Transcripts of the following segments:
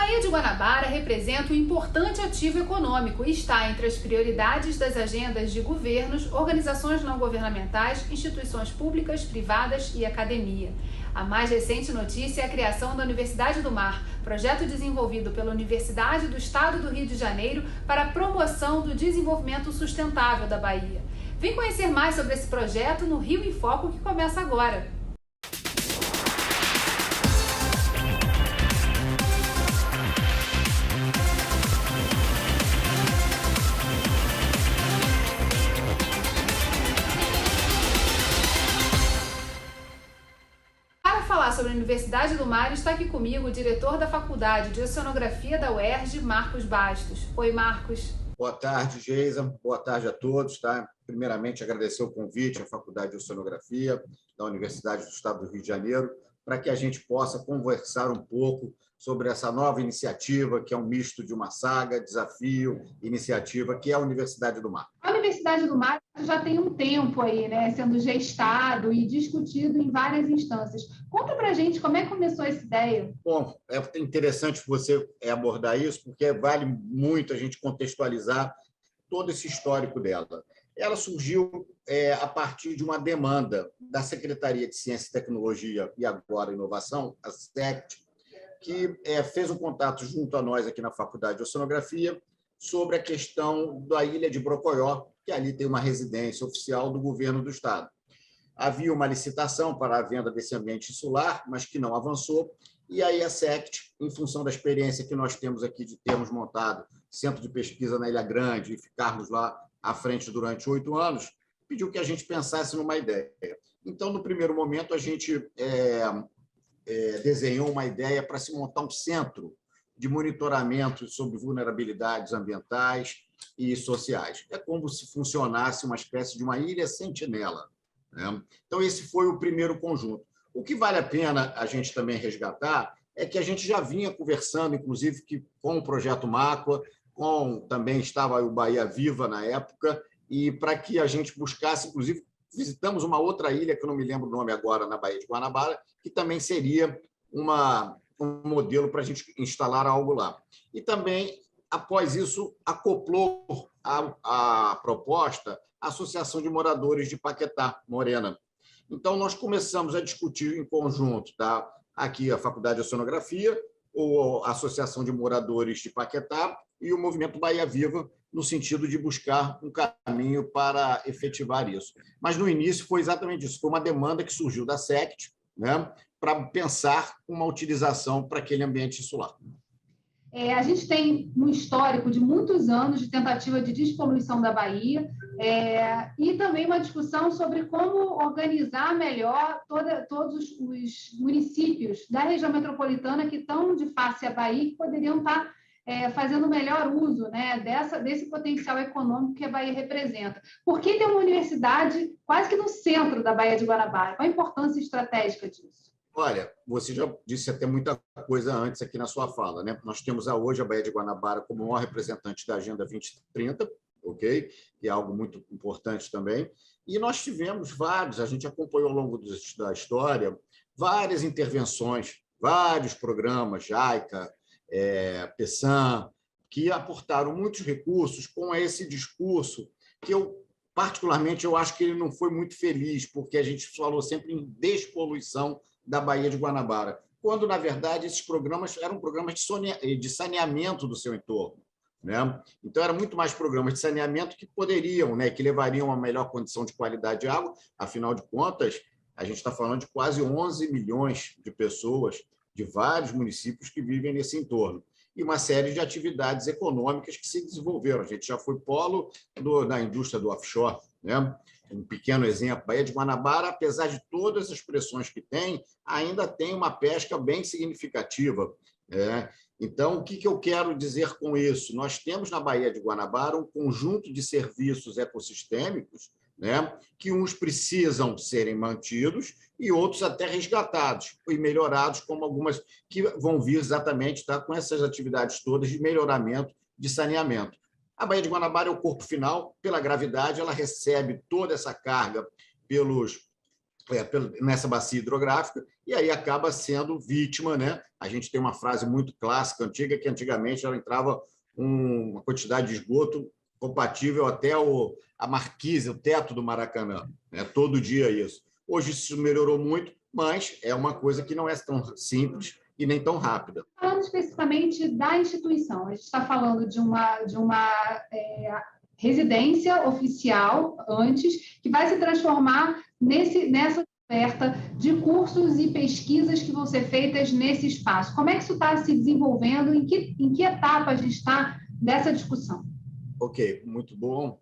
Baía de Guanabara representa um importante ativo econômico e está entre as prioridades das agendas de governos, organizações não governamentais, instituições públicas, privadas e academia. A mais recente notícia é a criação da Universidade do Mar, projeto desenvolvido pela Universidade do Estado do Rio de Janeiro para a promoção do desenvolvimento sustentável da Bahia. Vem conhecer mais sobre esse projeto no Rio em Foco, que começa agora. Sobre a Universidade do Mar, está aqui comigo o diretor da Faculdade de Oceanografia da UERJ, Marcos Bastos. Oi, Marcos. Boa tarde, Geisa. Boa tarde a todos. Tá? Primeiramente, agradecer o convite à Faculdade de Oceanografia da Universidade do Estado do Rio de Janeiro, para que a gente possa conversar um pouco sobre essa nova iniciativa, que é um misto de uma saga, desafio, iniciativa, que é a Universidade do Mar. A Universidade do Mar já tem um tempo aí, né, sendo gestado e discutido em várias instâncias. Conta para a gente como é que começou essa ideia. Bom, é interessante você abordar isso, porque vale muito a gente contextualizar todo esse histórico dela. Ela surgiu a partir de uma demanda da Secretaria de Ciência e Tecnologia e agora Inovação, a SECT, que fez um contato junto a nós aqui na Faculdade de Oceanografia sobre a questão da ilha de Brocoió, que ali tem uma residência oficial do governo do Estado. Havia uma licitação para a venda desse ambiente insular, mas que não avançou, e aí a SECT, em função da experiência que nós temos aqui de termos montado centro de pesquisa na Ilha Grande e ficarmos lá à frente durante 8 anos, pediu que a gente pensasse numa ideia. Então, no primeiro momento, a gente desenhou uma ideia para se montar um centro de monitoramento sobre vulnerabilidades ambientais e sociais. É como se funcionasse uma espécie de uma ilha sentinela, né? Então, esse foi o primeiro conjunto. O que vale a pena a gente também resgatar é que a gente já vinha conversando, inclusive, com o Projeto Máqua, também estava o Bahia Viva na época, e para que a gente buscasse, inclusive, visitamos uma outra ilha, que eu não me lembro o nome agora, na Baía de Guanabara, que também seria um modelo para a gente instalar algo lá. E também, após isso, acoplou a proposta a Associação de Moradores de Paquetá, Morena. Então, nós começamos a discutir em conjunto, tá? Aqui a Faculdade de Oceanografia, a Associação de Moradores de Paquetá e o Movimento Bahia Viva, no sentido de buscar um caminho para efetivar isso. Mas, no início, foi exatamente isso. Foi uma demanda que surgiu da SECT, né, para pensar uma utilização para aquele ambiente insular. A gente tem um histórico de muitos anos de tentativa de despoluição da Bahia e também uma discussão sobre como organizar melhor todos os municípios da região metropolitana que estão de face à Bahia, que poderiam estar fazendo melhor uso, né, desse potencial econômico que a Bahia representa. Por que tem uma universidade quase que no centro da Baía de Guanabara? Qual a importância estratégica disso? Olha, você já disse até muita coisa antes aqui na sua fala, né? Nós temos hoje a Baía de Guanabara como maior representante da Agenda 2030, ok? Que é algo muito importante também. E nós tivemos a gente acompanhou ao longo da história, várias intervenções, vários programas, JICA, PESAM, que aportaram muitos recursos com esse discurso que particularmente, eu acho que ele não foi muito feliz, porque a gente falou sempre em despoluição da Baía de Guanabara, quando, na verdade, esses programas eram programas de saneamento do seu entorno, né? Então, eram muito mais programas de saneamento que poderiam, né, que levariam a uma melhor condição de qualidade de água. Afinal de contas, a gente está falando de quase 11 milhões de pessoas de vários municípios que vivem nesse entorno, e uma série de atividades econômicas que se desenvolveram. A gente já foi polo da indústria do offshore, né? Um pequeno exemplo, Baía de Guanabara, apesar de todas as pressões que tem, ainda tem uma pesca bem significativa, né? Então, o que eu quero dizer com isso? Nós temos na Baía de Guanabara um conjunto de serviços ecossistêmicos, né, que uns precisam serem mantidos e outros até resgatados e melhorados, como algumas que vão vir exatamente, tá, com essas atividades todas de melhoramento, de saneamento. A Baía de Guanabara é o corpo final, pela gravidade, ela recebe toda essa carga nessa bacia hidrográfica, e aí acaba sendo vítima, né? A gente tem uma frase muito clássica, antiga, que antigamente ela entrava uma quantidade de esgoto compatível até a marquise, o teto do Maracanã, né? Todo dia isso. Hoje isso melhorou muito, mas é uma coisa que não é tão simples e nem tão rápida. Falando especificamente da instituição, a gente está falando de uma residência oficial antes, que vai se transformar nessa oferta de cursos e pesquisas que vão ser feitas nesse espaço. Como é que isso está se desenvolvendo? Em que etapa a gente está dessa discussão? Ok, muito bom.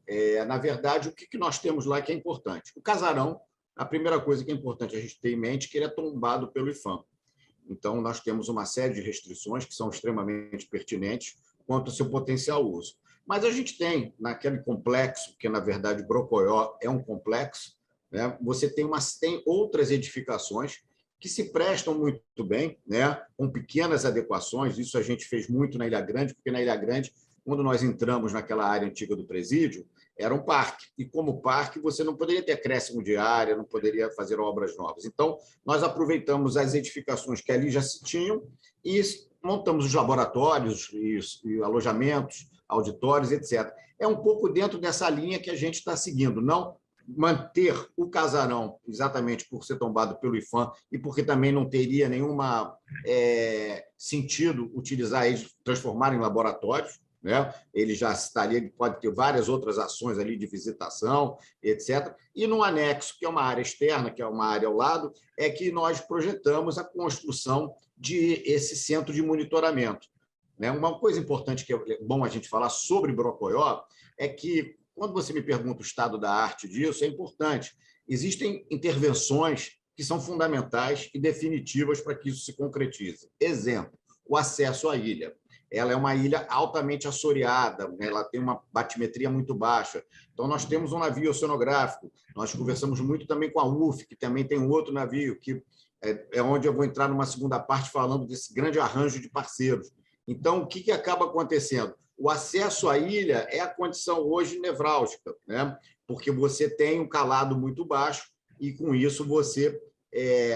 Na verdade, o que nós temos lá que é importante? O casarão, a primeira coisa que é importante a gente ter em mente é que ele é tombado pelo IPHAN. Então, nós temos uma série de restrições que são extremamente pertinentes quanto ao seu potencial uso. Mas a gente tem, naquele complexo, que na verdade Brocoió é um complexo, né? Você tem outras edificações que se prestam muito bem, né? Com pequenas adequações. Isso a gente fez muito na Ilha Grande, porque na Ilha Grande, quando nós entramos naquela área antiga do presídio, era um parque. E como parque, você não poderia ter acréscimo de área, não poderia fazer obras novas. Então, nós aproveitamos as edificações que ali já se tinham e montamos os laboratórios e alojamentos, auditórios, etc. É um pouco dentro dessa linha que a gente está seguindo, não manter o casarão exatamente por ser tombado pelo IPHAN e porque também não teria nenhum sentido utilizar eles, transformar em laboratórios, né? Ele já estaria, pode ter várias outras ações ali de visitação, etc. E no anexo, que é uma área externa, que é uma área ao lado, é que nós projetamos a construção de esse centro de monitoramento. Uma coisa importante que é bom a gente falar sobre Brocoió é que, quando você me pergunta o estado da arte disso, é importante. Existem intervenções que são fundamentais e definitivas para que isso se concretize. Exemplo, o acesso à ilha. Ela é uma ilha altamente assoreada, ela tem uma batimetria muito baixa. Então, nós temos um navio oceanográfico. Nós conversamos muito também com a UF, que também tem um outro navio, que é onde eu vou entrar numa segunda parte falando desse grande arranjo de parceiros. Então, o que acaba acontecendo? O acesso à ilha é a condição hoje nevrálgica, né? Porque você tem um calado muito baixo e, com isso, você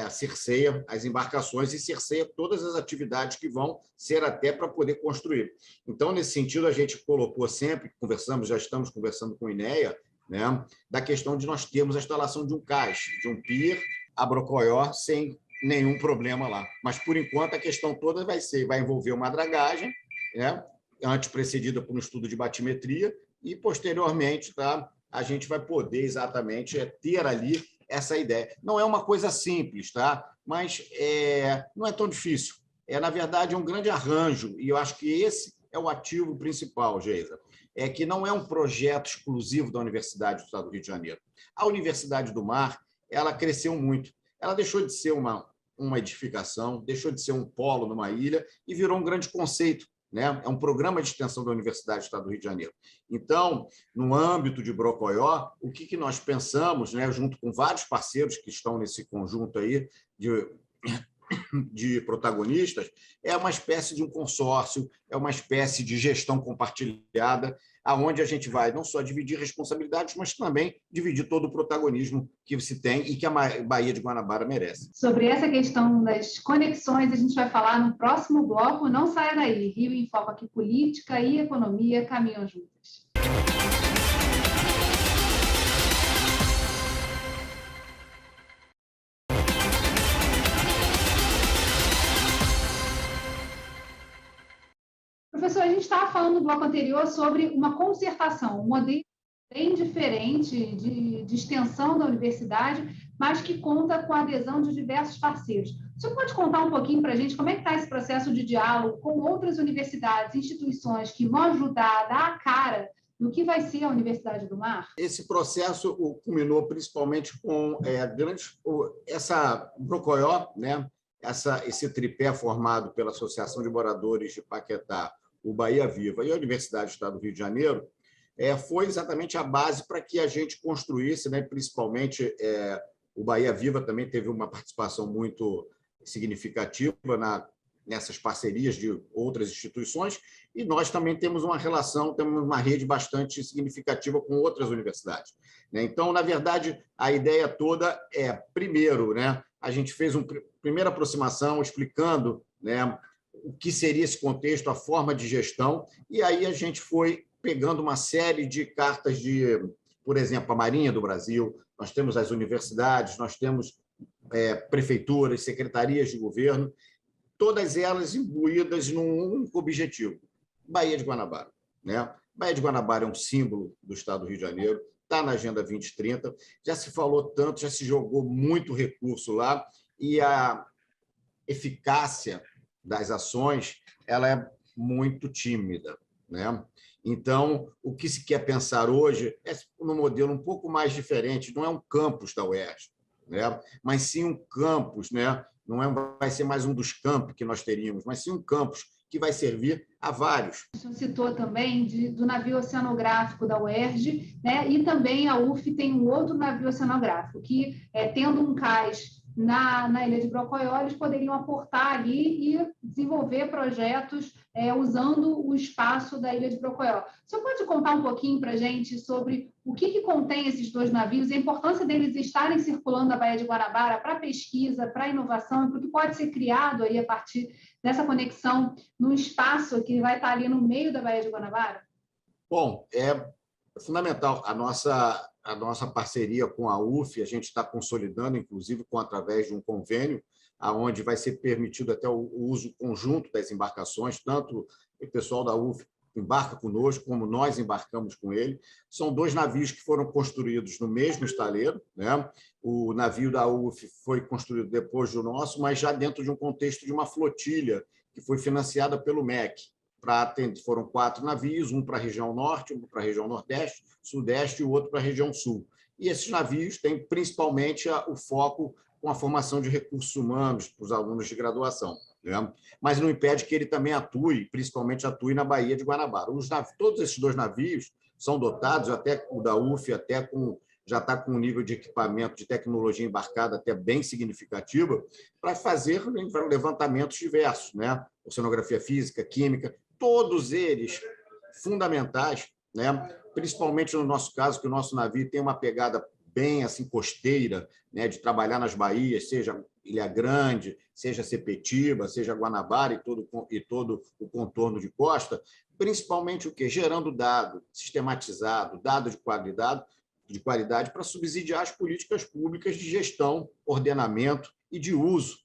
cerceia as embarcações e cerceia todas as atividades que vão ser até para poder construir. Então, nesse sentido, a gente colocou sempre, já estamos conversando com o INEA, né, da questão de nós termos a instalação de um cais, de um pier a Brocoió sem nenhum problema lá. Mas, por enquanto, a questão toda vai envolver uma dragagem, né, antes precedida por um estudo de batimetria, e, posteriormente, tá, a gente vai poder exatamente ter ali essa ideia. Não é uma coisa simples, tá? Mas não é tão difícil. Na verdade, é um grande arranjo, e eu acho que esse é o ativo principal, Geisa. É que não é um projeto exclusivo da Universidade do Estado do Rio de Janeiro. A Universidade do Mar, ela cresceu muito. Ela deixou de ser uma edificação, deixou de ser um polo numa ilha e virou um grande conceito, né? É um programa de extensão da Universidade do Estado do Rio de Janeiro. Então, no âmbito de Brocoió, o que nós pensamos, né, junto com vários parceiros que estão nesse conjunto aí de protagonistas, é uma espécie de um consórcio, é uma espécie de gestão compartilhada, aonde a gente vai não só dividir responsabilidades, mas também dividir todo o protagonismo que se tem e que a Baía de Guanabara merece. Sobre essa questão das conexões, a gente vai falar no próximo bloco. Não saia daí. Rio informa que política e economia caminham juntas. Professor, a gente estava falando no bloco anterior sobre uma concertação, um modelo bem diferente de extensão da universidade, mas que conta com a adesão de diversos parceiros. O senhor pode contar um pouquinho para a gente como é que está esse processo de diálogo com outras universidades, instituições que vão ajudar a dar a cara no que vai ser a Universidade do Mar? Esse processo culminou principalmente com essa Brocoió, né? Esse tripé formado pela Associação de Moradores de Paquetá, o Bahia Viva e a Universidade do Estado do Rio de Janeiro, foi exatamente a base para que a gente construísse, né? Principalmente o Bahia Viva também teve uma participação muito significativa nessas parcerias de outras instituições, e nós também temos uma relação, temos uma rede bastante significativa com outras universidades. Então, na verdade, a ideia toda é, primeiro, a gente fez uma primeira aproximação explicando o que seria esse contexto, a forma de gestão, e aí a gente foi pegando uma série de cartas de, por exemplo, a Marinha do Brasil, nós temos as universidades, nós temos prefeituras, secretarias de governo, todas elas imbuídas num único objetivo: Baía de Guanabara. Baía de Guanabara é um símbolo do Estado do Rio de Janeiro, está na Agenda 2030, já se falou tanto, já se jogou muito recurso lá, e a eficácia das ações ela é muito tímida. Então, o que se quer pensar hoje é num modelo um pouco mais diferente, não é um campus da UERJ, mas sim um campus, não vai ser mais um dos campos que nós teríamos, mas sim um campus que vai servir a vários. O senhor citou também do navio oceanográfico da UERJ, e também a UF tem um outro navio oceanográfico, que, tendo um cais na Ilha de Brocoió, eles poderiam aportar ali e desenvolver projetos usando o espaço da Ilha de Brocoió. O senhor pode contar um pouquinho para a gente sobre o que contém esses dois navios, a importância deles estarem circulando a Baía de Guanabara para pesquisa, para inovação, e para o que pode ser criado aí a partir dessa conexão no espaço que vai estar ali no meio da Baía de Guanabara? Bom, é fundamental. A nossa parceria com a UF, a gente está consolidando, inclusive, através de um convênio, onde vai ser permitido até o uso conjunto das embarcações, tanto o pessoal da UF embarca conosco, como nós embarcamos com ele. São dois navios que foram construídos no mesmo estaleiro. O navio da UF foi construído depois do nosso, mas já dentro de um contexto de uma flotilha que foi financiada pelo MEC. Foram 4 navios, um para a região norte, um para a região nordeste, sudeste e o outro para a região sul. E esses navios têm principalmente o foco com a formação de recursos humanos para os alunos de graduação. Mas não impede que ele também principalmente atue na Baía de Guanabara. Todos esses dois navios são dotados, até o da UF, já está com um nível de equipamento, de tecnologia embarcada até bem significativa, para fazer levantamentos diversos, oceanografia física, química, todos eles fundamentais, principalmente no nosso caso, que o nosso navio tem uma pegada bem assim costeira, de trabalhar nas baías, seja Ilha Grande, seja Sepetiba, seja Guanabara e todo o contorno de costa, principalmente o quê? Gerando dado sistematizado, dado de qualidade para subsidiar as políticas públicas de gestão, ordenamento e de uso,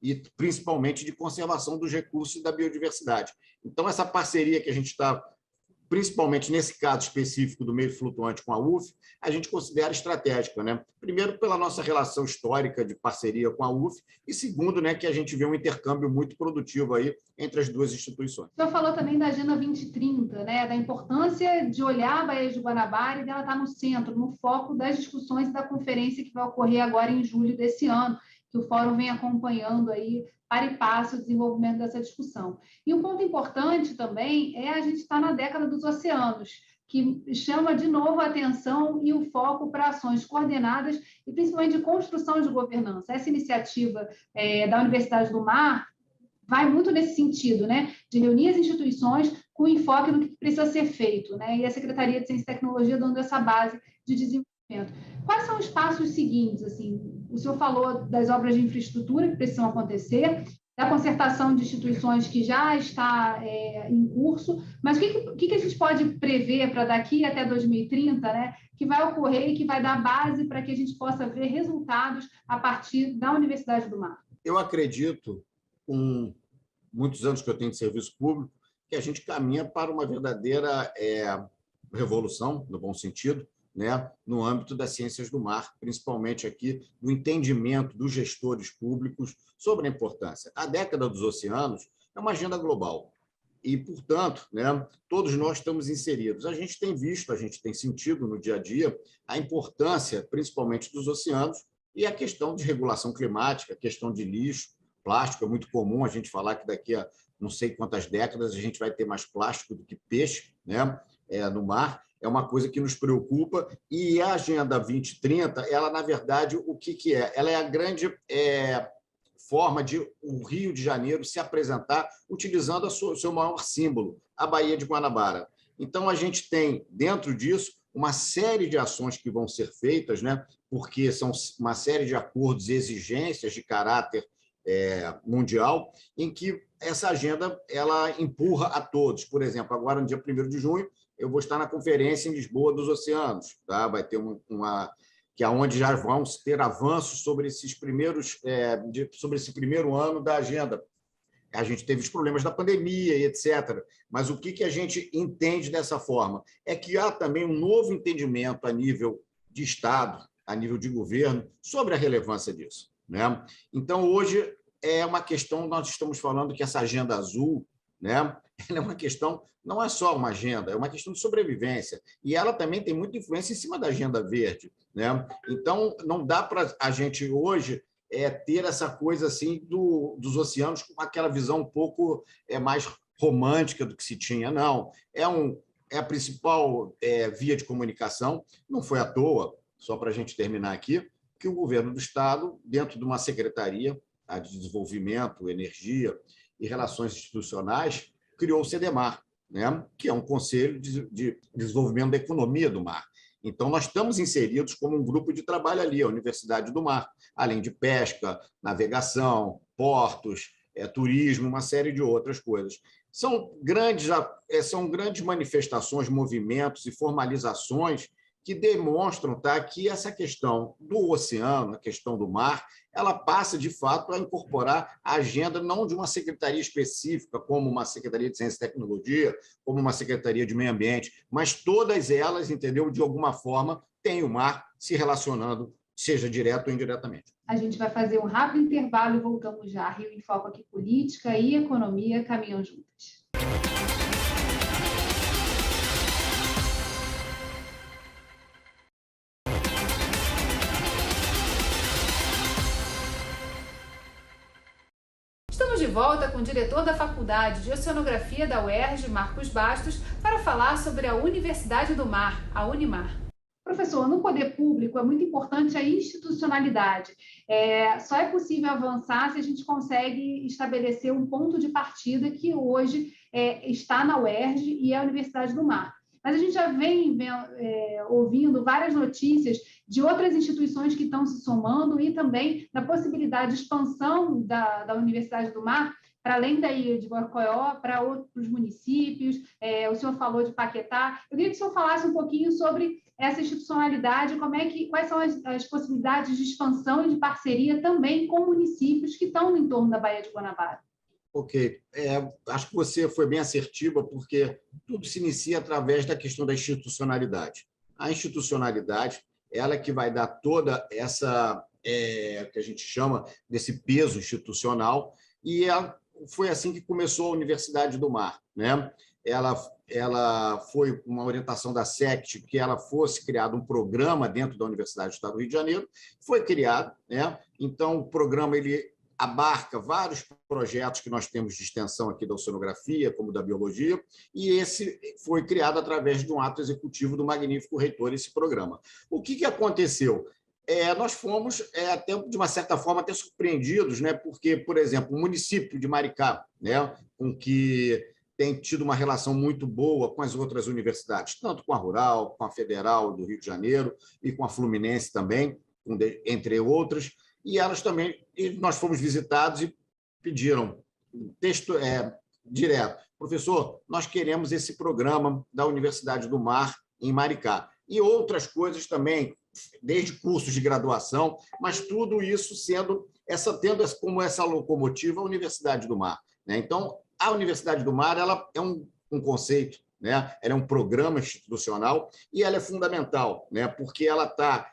e principalmente de conservação dos recursos e da biodiversidade. Então, essa parceria que a gente está, principalmente nesse caso específico do meio flutuante com a UF, a gente considera estratégica. Primeiro, pela nossa relação histórica de parceria com a UF, e segundo, que a gente vê um intercâmbio muito produtivo aí entre as duas instituições. O senhor falou também da Agenda 2030, da importância de olhar a Baía de Guanabara e dela estar no centro, no foco das discussões e da conferência que vai ocorrer agora em julho desse ano, que o Fórum vem acompanhando aí para e passo o desenvolvimento dessa discussão. E um ponto importante também é a gente estar na década dos oceanos, que chama de novo a atenção e o foco para ações coordenadas e principalmente de construção de governança. Essa iniciativa da Universidade do Mar vai muito nesse sentido, de reunir as instituições com enfoque no que precisa ser feito, e a Secretaria de Ciência e Tecnologia dando essa base de desenvolvimento. Quais são os passos seguintes? O senhor falou das obras de infraestrutura que precisam acontecer, da concertação de instituições que já está em curso, mas o que a gente pode prever para daqui até 2030, que vai ocorrer e que vai dar base para que a gente possa ver resultados a partir da Universidade do Mar? Eu acredito, com muitos anos que eu tenho de serviço público, que a gente caminha para uma verdadeira revolução, no bom sentido, no âmbito das ciências do mar, principalmente aqui no entendimento dos gestores públicos sobre a importância. A década dos oceanos é uma agenda global e, portanto, todos nós estamos inseridos. A gente tem visto, a gente tem sentido no dia a dia a importância, principalmente dos oceanos, e a questão de regulação climática, a questão de lixo, plástico. É muito comum a gente falar que daqui a não sei quantas décadas a gente vai ter mais plástico do que peixe no mar. É uma coisa que nos preocupa, e a Agenda 2030, ela, na verdade, o que é? Ela é a grande forma de o Rio de Janeiro se apresentar utilizando o seu maior símbolo, a Baía de Guanabara. Então, a gente tem, dentro disso, uma série de ações que vão ser feitas, né? Porque são uma série de acordos e exigências de caráter mundial, em que essa agenda ela empurra a todos. Por exemplo, agora, no dia 1º de junho, eu vou estar na Conferência em Lisboa dos Oceanos. Tá? Vai ter que é onde já vão ter avanços sobre sobre esse primeiro ano da agenda. A gente teve os problemas da pandemia e etc. Mas o que a gente entende dessa forma? É que há também um novo entendimento a nível de Estado, a nível de governo, sobre a relevância disso. Né? Então, hoje, é uma questão, nós estamos falando que essa agenda azul, né, ela é uma questão, não é só uma agenda, é uma questão de sobrevivência. E ela também tem muita influência em cima da agenda verde. Né? Então, não dá para a gente hoje ter essa coisa assim dos oceanos com aquela visão um pouco mais romântica do que se tinha. Não, é a principal via de comunicação. Não foi à toa, só para a gente terminar aqui, que o governo do Estado, dentro de uma secretaria a de Desenvolvimento, Energia e Relações Institucionais, criou o CDMAR, né? Que é um Conselho de Desenvolvimento da Economia do Mar. Então, nós estamos inseridos como um grupo de trabalho ali, a Universidade do Mar, além de pesca, navegação, portos, turismo, uma série de outras coisas. São grandes manifestações, movimentos e formalizações que demonstram, tá, que essa questão do oceano, a questão do mar, ela passa, de fato, a incorporar a agenda não de uma secretaria específica, como uma Secretaria de Ciência e Tecnologia, como uma Secretaria de Meio Ambiente, mas todas elas, entendeu, de alguma forma, têm o mar se relacionando, seja direto ou indiretamente. A gente vai fazer um rápido intervalo e voltamos já. Rio em Foco aqui, política e economia caminham juntas. Estamos de volta com o diretor da Faculdade de Oceanografia da UERJ, Marcos Bastos, para falar sobre a Universidade do Mar, a Unimar. Professor, no poder público é muito importante a institucionalidade. Só é possível avançar se a gente consegue estabelecer um ponto de partida que hoje está na UERJ e é a Universidade do Mar. Mas a gente já vem ouvindo várias notícias de outras instituições que estão se somando e também da possibilidade de expansão da Universidade do Mar para além da ilha de Borcoió, para outros municípios. O senhor falou de Paquetá. Eu queria que o senhor falasse um pouquinho sobre essa institucionalidade, quais são as possibilidades de expansão e de parceria também com municípios que estão no entorno da Baía de Guanabara. Ok. Acho que você foi bem assertiva, porque tudo se inicia através da questão da institucionalidade. A institucionalidade, ela é que vai dar toda essa, que a gente chama desse peso institucional, e foi assim que começou a Universidade do Mar. Né? Ela foi uma orientação da SECT que ela fosse criado um programa dentro da Universidade do Estado do Rio de Janeiro, foi criado. Né? Então, o programa ele abarca vários projetos que nós temos de extensão aqui da oceanografia, como da biologia, e esse foi criado através de um ato executivo do magnífico reitor, esse programa. O que aconteceu? Nós fomos, até, de uma certa forma, até surpreendidos, né? Porque, por exemplo, o município de Maricá, né? Com que tem tido uma relação muito boa com as outras universidades, tanto com a Rural, com a Federal do Rio de Janeiro e com a Fluminense também, entre outras, e elas também, nós fomos visitados e pediram texto direto: professor, nós queremos esse programa da Universidade do Mar em Maricá. E outras coisas também, desde cursos de graduação, mas tudo isso tendo como essa locomotiva a Universidade do Mar. Né? Então, a Universidade do Mar ela é um conceito, né? Ela é um programa institucional e ela é fundamental, né? Porque ela está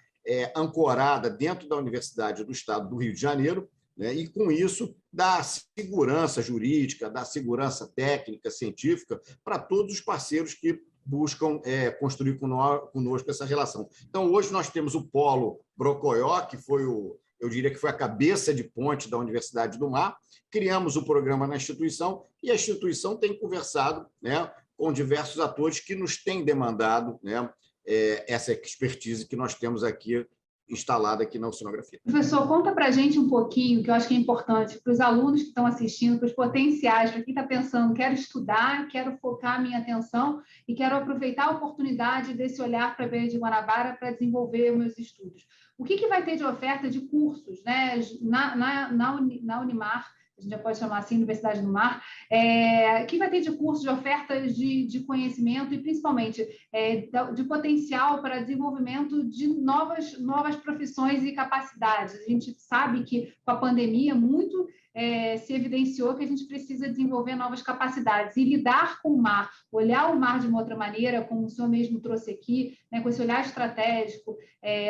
ancorada dentro da Universidade do Estado do Rio de Janeiro, né? E, com isso, dá segurança jurídica, dá segurança técnica, científica para todos os parceiros que buscam construir conosco essa relação. Então, hoje nós temos o Polo Brocoió, que foi eu diria que foi a cabeça de ponte da Universidade do Mar. Criamos o programa na instituição e a instituição tem conversado, né, com diversos atores que nos têm demandado, né, essa expertise que nós temos aqui instalada aqui na oceanografia. Professor, conta para a gente um pouquinho, que eu acho que é importante para os alunos que estão assistindo, para os potenciais, para quem está pensando, quero estudar, quero focar a minha atenção e quero aproveitar a oportunidade desse olhar para a Baía de Guanabara para desenvolver os meus estudos. O que vai ter de oferta de cursos, né, na Unimar, a gente já pode chamar assim, Universidade do Mar, que vai ter de cursos, de ofertas de conhecimento e, principalmente, de potencial para desenvolvimento de novas profissões e capacidades. A gente sabe que, com a pandemia, muito se evidenciou que a gente precisa desenvolver novas capacidades e lidar com o mar, olhar o mar de uma outra maneira, como o senhor mesmo trouxe aqui, né, com esse olhar estratégico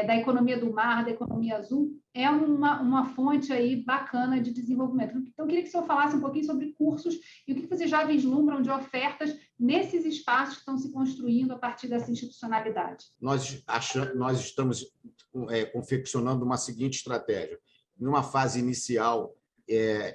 da economia do mar, da economia azul, é uma fonte aí bacana de desenvolvimento. Então, eu queria que o senhor falasse um pouquinho sobre cursos e o que vocês já vislumbram de ofertas nesses espaços que estão se construindo a partir dessa institucionalidade. Nós estamos confeccionando uma seguinte estratégia. Numa fase inicial,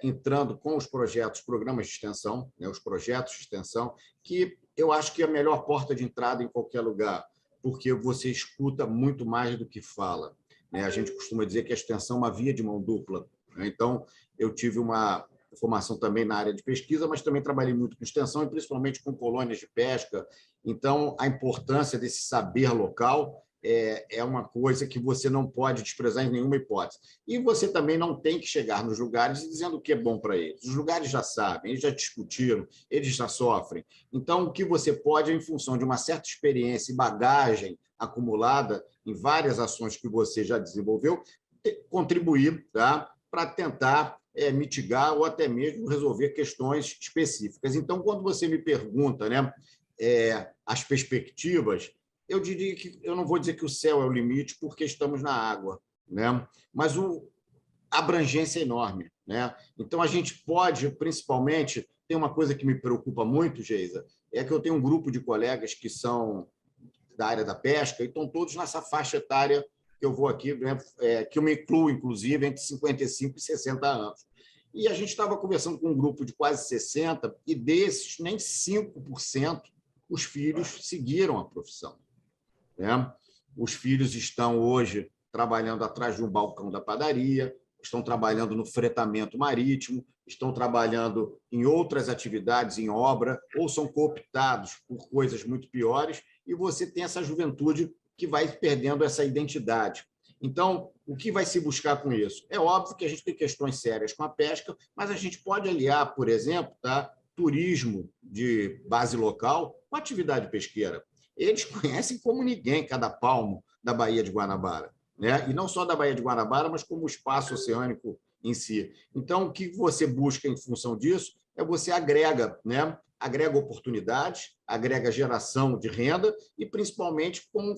entrando com os programas de extensão, né, os projetos de extensão, que eu acho que é a melhor porta de entrada em qualquer lugar, porque você escuta muito mais do que fala. A gente costuma dizer que a extensão é uma via de mão dupla. Então, eu tive uma formação também na área de pesquisa, mas também trabalhei muito com extensão e principalmente com colônias de pesca. Então, a importância desse saber local é uma coisa que você não pode desprezar em nenhuma hipótese. E você também não tem que chegar nos lugares dizendo o que é bom para eles. Os lugares já sabem, eles já discutiram, eles já sofrem. Então, o que você pode, em função de uma certa experiência e bagagem acumulada em várias ações que você já desenvolveu, contribuir, tá, para tentar mitigar ou até mesmo resolver questões específicas. Então, quando você me pergunta, né, as perspectivas, eu diria que eu não vou dizer que o céu é o limite, porque estamos na água, né? Mas a abrangência é enorme, né? Então, a gente pode, principalmente, tem uma coisa que me preocupa muito, Geisa, é que eu tenho um grupo de colegas que são da área da pesca e estão todos nessa faixa etária que eu vou aqui, né, que eu me incluo, inclusive, entre 55 e 60 anos. E a gente estava conversando com um grupo de quase 60, e desses, nem 5% os filhos seguiram a profissão. Né? Os filhos estão hoje trabalhando atrás de um balcão da padaria, estão trabalhando no fretamento marítimo, estão trabalhando em outras atividades, em obra, ou são cooptados por coisas muito piores, e você tem essa juventude que vai perdendo essa identidade. Então, o que vai se buscar com isso? É óbvio que a gente tem questões sérias com a pesca, mas a gente pode aliar, por exemplo, tá, turismo de base local com atividade pesqueira. Eles conhecem como ninguém cada palmo da Baía de Guanabara, né? E não só da Baía de Guanabara, mas como o espaço oceânico em si. Então, o que você busca em função disso é você agrega, né? Agrega oportunidades, agrega geração de renda e, principalmente, com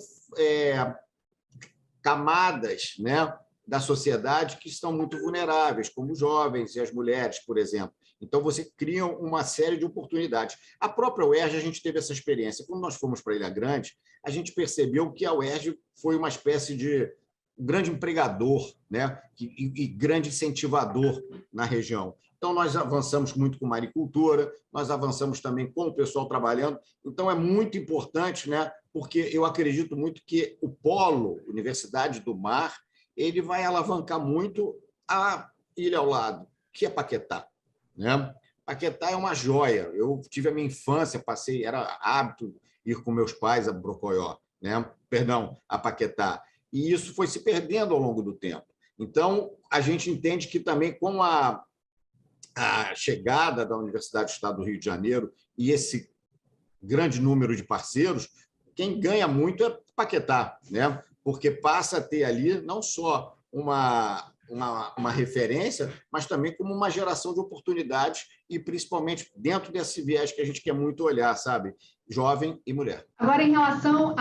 camadas, né, da sociedade que estão muito vulneráveis, como os jovens e as mulheres, por exemplo. Então, você cria uma série de oportunidades. A própria UERJ, a gente teve essa experiência. Quando nós fomos para Ilha Grande, a gente percebeu que a UERJ foi uma espécie de grande empregador, né, e grande incentivador na região. Então, nós avançamos muito com maricultura, nós avançamos também com o pessoal trabalhando. Então, é muito importante, né, porque eu acredito muito que o polo Universidade do Mar ele vai alavancar muito a ilha ao lado, que é Paquetá. Né? Paquetá é uma joia. Eu tive a minha infância, era hábito ir com meus pais a Brocoió, né? Perdão, a Paquetá. E isso foi se perdendo ao longo do tempo. Então, a gente entende que também com a chegada da Universidade do Estado do Rio de Janeiro e esse grande número de parceiros, quem ganha muito é Paquetá, né? Porque passa a ter ali não só uma referência, mas também como uma geração de oportunidades e, principalmente, dentro desse viés que a gente quer muito olhar, sabe? Jovem e mulher. Agora, em relação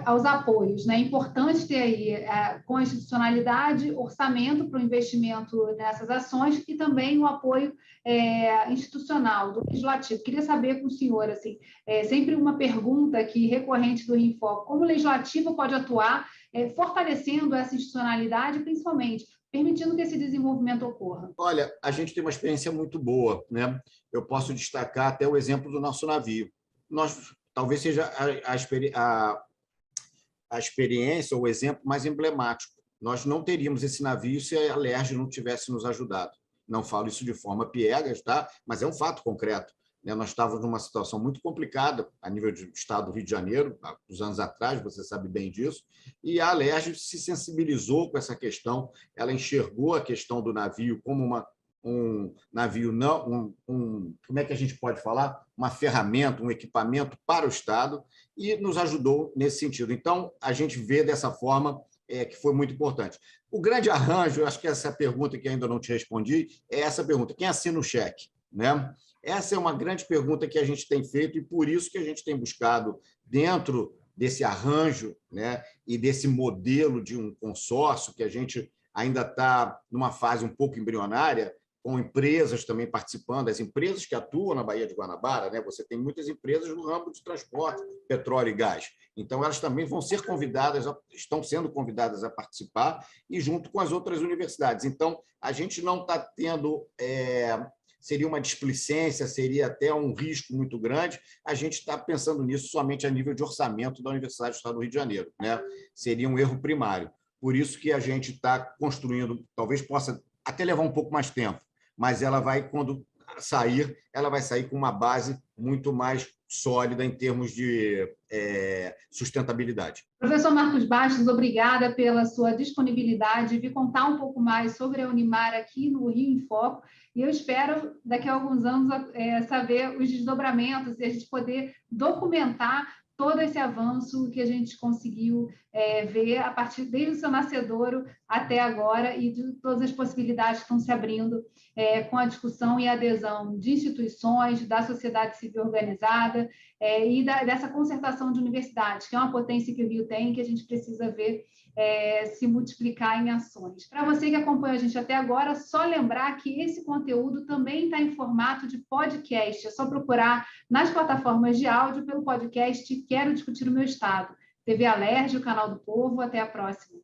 aos apoios, né? É importante ter aí, com a institucionalidade, orçamento para o investimento nessas ações e também o apoio institucional, do legislativo. Queria saber com o senhor, assim, sempre uma pergunta aqui recorrente do Rinfoco, como o legislativo pode atuar fortalecendo essa institucionalidade, principalmente permitindo que esse desenvolvimento ocorra? Olha, a gente tem uma experiência muito boa, né? Eu posso destacar até o exemplo do nosso navio. Talvez seja a experiência ou o exemplo mais emblemático. nós não teríamos esse navio se a Alerj não tivesse nos ajudado. Não falo isso de forma piegas, tá? Mas é um fato concreto. Nós estávamos numa situação muito complicada a nível do estado do Rio de Janeiro, há uns anos atrás, você sabe bem disso, e a Alerj se sensibilizou com essa questão, ela enxergou a questão do navio como um navio, não, como é que a gente pode falar? Uma ferramenta, um equipamento para o Estado, e nos ajudou nesse sentido. Então, a gente vê dessa forma que foi muito importante. O grande arranjo, acho que essa pergunta que ainda não te respondi, é essa pergunta: quem assina o cheque? Né? Essa é uma grande pergunta que a gente tem feito e por isso que a gente tem buscado, dentro desse arranjo, né, e desse modelo de um consórcio, que a gente ainda está numa fase um pouco embrionária, com empresas também participando, as empresas que atuam na Baía de Guanabara, né? Você tem muitas empresas no ramo de transporte, petróleo e gás. Então, elas também vão ser convidadas, estão sendo convidadas a participar, e junto com as outras universidades. Então, a gente não está tendo... seria uma displicência, seria até um risco muito grande. A gente está pensando nisso somente a nível de orçamento da Universidade do Estado do Rio de Janeiro, né? Seria um erro primário. Por isso que a gente está construindo, talvez possa até levar um pouco mais tempo, mas ela vai, quando sair, ela vai sair com uma base muito mais sólida em termos de sustentabilidade. Professor Marcos Bastos, obrigada pela sua disponibilidade de vir contar um pouco mais sobre a Unimar aqui no Rio em Foco, e eu espero, daqui a alguns anos, saber os desdobramentos e a gente poder documentar todo esse avanço que a gente conseguiu ver a partir desde o seu nascedouro até agora e de todas as possibilidades que estão se abrindo com a discussão e adesão de instituições, da sociedade civil organizada e dessa concertação de universidades, que é uma potência que o Rio tem, que a gente precisa ver se multiplicar em ações. Para você que acompanha a gente até agora, só lembrar que esse conteúdo também está em formato de podcast. É só procurar nas plataformas de áudio pelo podcast Quero Discutir o Meu Estado. TV Alerj, o canal do Povo. Até a próxima.